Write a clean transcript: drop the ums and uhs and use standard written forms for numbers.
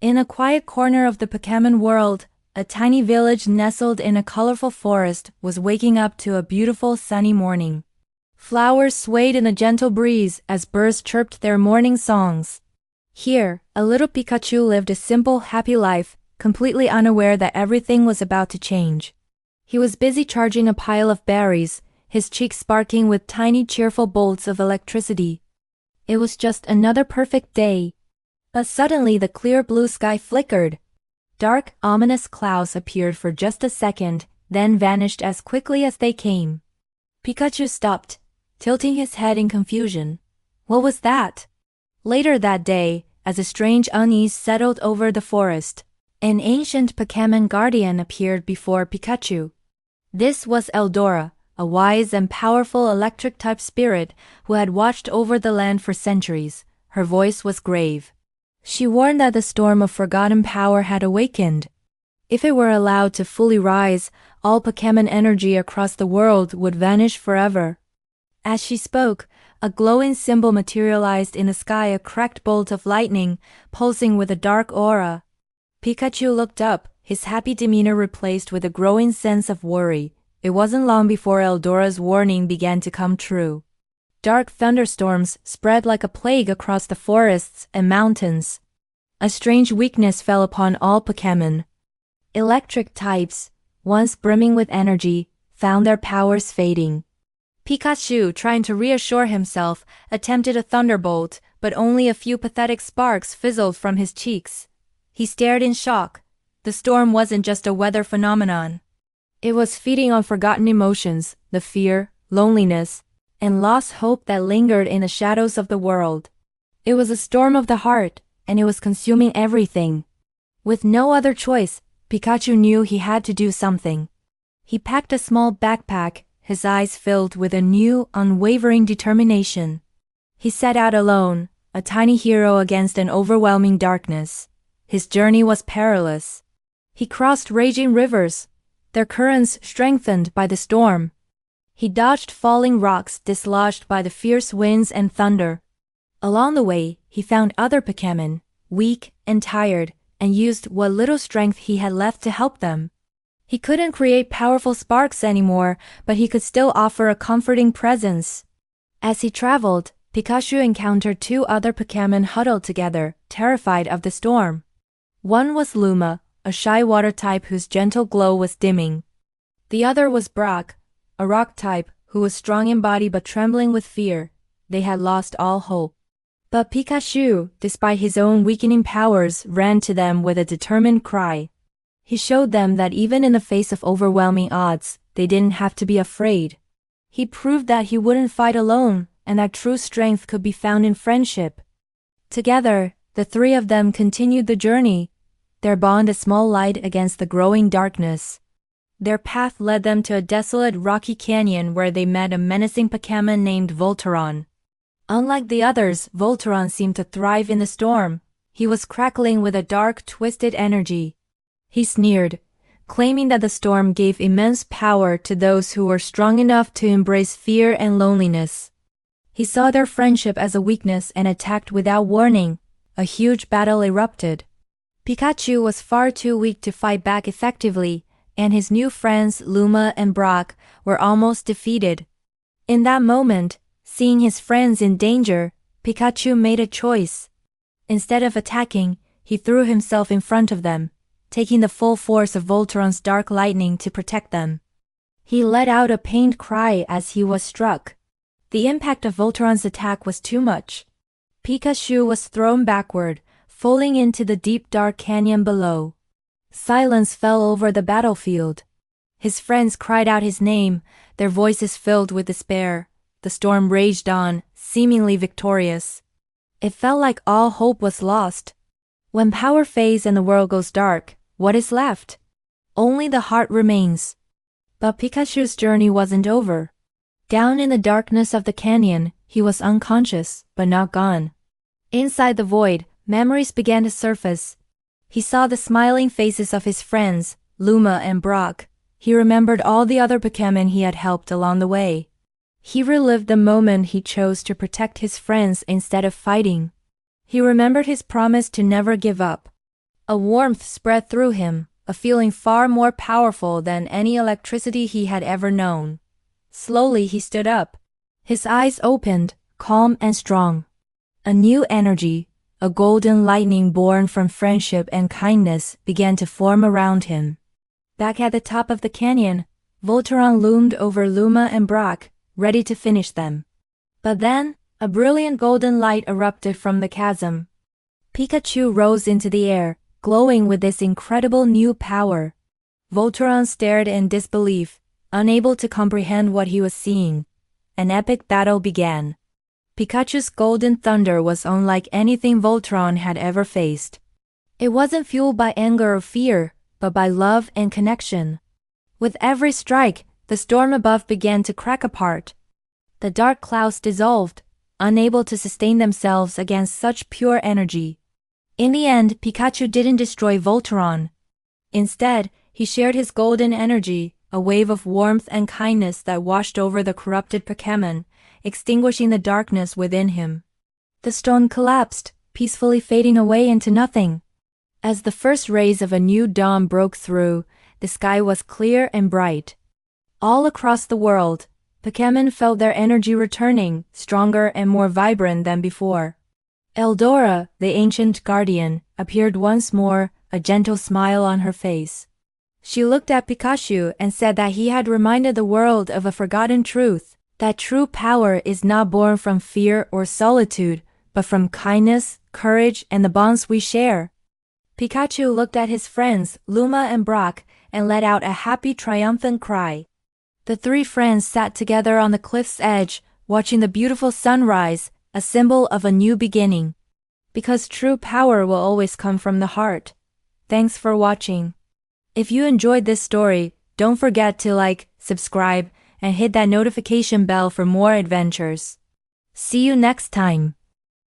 In a quiet corner of the Pokémon world, a tiny village nestled in a colorful forest was waking up to a beautiful sunny morning. Flowers swayed in a gentle breeze as birds chirped their morning songs. Here, a little Pikachu lived a simple, happy life, completely unaware that everything was about to change. He was busy charging a pile of berries, his cheeks sparkling with tiny cheerful bolts of electricity. It was just another perfect day. But suddenly the clear blue sky flickered. Dark, ominous clouds appeared for just a second, then vanished as quickly as they came. Pikachu stopped, tilting his head in confusion. What was that? Later that day, as a strange unease settled over the forest, an ancient Pokémon guardian appeared before Pikachu. This was Eldora, a wise and powerful electric-type spirit who had watched over the land for centuries. Her voice was grave. She warned that the storm of forgotten power had awakened. If it were allowed to fully rise, all Pokémon energy across the world would vanish forever. As she spoke, a glowing symbol materialized in the sky, a cracked bolt of lightning, pulsing with a dark aura. Pikachu looked up, his happy demeanor replaced with a growing sense of worry. It wasn't long before Eldora's warning began to come true. Dark thunderstorms spread like a plague across the forests and mountains. A strange weakness fell upon all Pokémon. Electric types, once brimming with energy, found their powers fading. Pikachu, trying to reassure himself, attempted a thunderbolt, but only a few pathetic sparks fizzled from his cheeks. He stared in shock. The storm wasn't just a weather phenomenon. It was feeding on forgotten emotions, the fear, loneliness, and lost hope that lingered in the shadows of the world. It was a storm of the heart, and it was consuming everything. With no other choice, Pikachu knew he had to do something. He packed a small backpack, his eyes filled with a new, unwavering determination. He set out alone, a tiny hero against an overwhelming darkness. His journey was perilous. He crossed raging rivers, their currents strengthened by the storm. He dodged falling rocks dislodged by the fierce winds and thunder. Along the way, he found other Pokémon, weak and tired, and used what little strength he had left to help them. He couldn't create powerful sparks anymore, but he could still offer a comforting presence. As he traveled, Pikachu encountered two other Pokémon huddled together, terrified of the storm. One was Luma, a shy water type whose gentle glow was dimming. The other was Brock, a rock type who was strong in body but trembling with fear. They had lost all hope. But Pikachu, despite his own weakening powers, ran to them with a determined cry. He showed them that even in the face of overwhelming odds, they didn't have to be afraid. He proved that he wouldn't fight alone, and that true strength could be found in friendship. Together, the three of them continued the journey, their bond a small light against the growing darkness. Their path led them to a desolate rocky canyon where they met a menacing Pokémon named Voltron. Unlike the others, Voltron seemed to thrive in the storm. He was crackling with a dark, twisted energy. He sneered, claiming that the storm gave immense power to those who were strong enough to embrace fear and loneliness. He saw their friendship as a weakness and attacked without warning. A huge battle erupted. Pikachu was far too weak to fight back effectively, and his new friends Luma and Brock were almost defeated. In that moment, seeing his friends in danger, Pikachu made a choice. Instead of attacking, he threw himself in front of them, taking the full force of Voltron's dark lightning to protect them. He let out a pained cry as he was struck. The impact of Voltron's attack was too much. Pikachu was thrown backward, falling into the deep dark canyon below. Silence fell over the battlefield. His friends cried out his name, their voices filled with despair. The storm raged on, seemingly victorious. It felt like all hope was lost. When power fades and the world goes dark, what is left? Only the heart remains. But Pikachu's journey wasn't over. Down in the darkness of the canyon, he was unconscious, but not gone. Inside the void, memories began to surface. He saw the smiling faces of his friends, Luma and Brock. He remembered all the other Pokémon he had helped along the way. He relived the moment he chose to protect his friends instead of fighting. He remembered his promise to never give up. A warmth spread through him, a feeling far more powerful than any electricity he had ever known. Slowly he stood up. His eyes opened, calm and strong. A new energy, a golden lightning born from friendship and kindness, began to form around him. Back at the top of the canyon, Voltron loomed over Luma and Brock, ready to finish them. But then, a brilliant golden light erupted from the chasm. Pikachu rose into the air, glowing with this incredible new power. Voltron stared in disbelief, unable to comprehend what he was seeing. An epic battle began. Pikachu's golden thunder was unlike anything Voltron had ever faced. It wasn't fueled by anger or fear, but by love and connection. With every strike, the storm above began to crack apart. The dark clouds dissolved, unable to sustain themselves against such pure energy. In the end, Pikachu didn't destroy Voltron. Instead, he shared his golden energy, a wave of warmth and kindness that washed over the corrupted Pokémon, extinguishing the darkness within him. The stone collapsed, peacefully fading away into nothing. As the first rays of a new dawn broke through, the sky was clear and bright. All across the world, Pokémon felt their energy returning, stronger and more vibrant than before. Eldora, the ancient guardian, appeared once more, a gentle smile on her face. She looked at Pikachu and said that he had reminded the world of a forgotten truth, that true power is not born from fear or solitude, but from kindness, courage, and the bonds we share. Pikachu looked at his friends, Luma and Brock, and let out a happy, triumphant cry. The three friends sat together on the cliff's edge, watching the beautiful sunrise, a symbol of a new beginning. Because true power will always come from the heart. Thanks for watching. If you enjoyed this story, don't forget to like, subscribe, and hit that notification bell for more adventures. See you next time.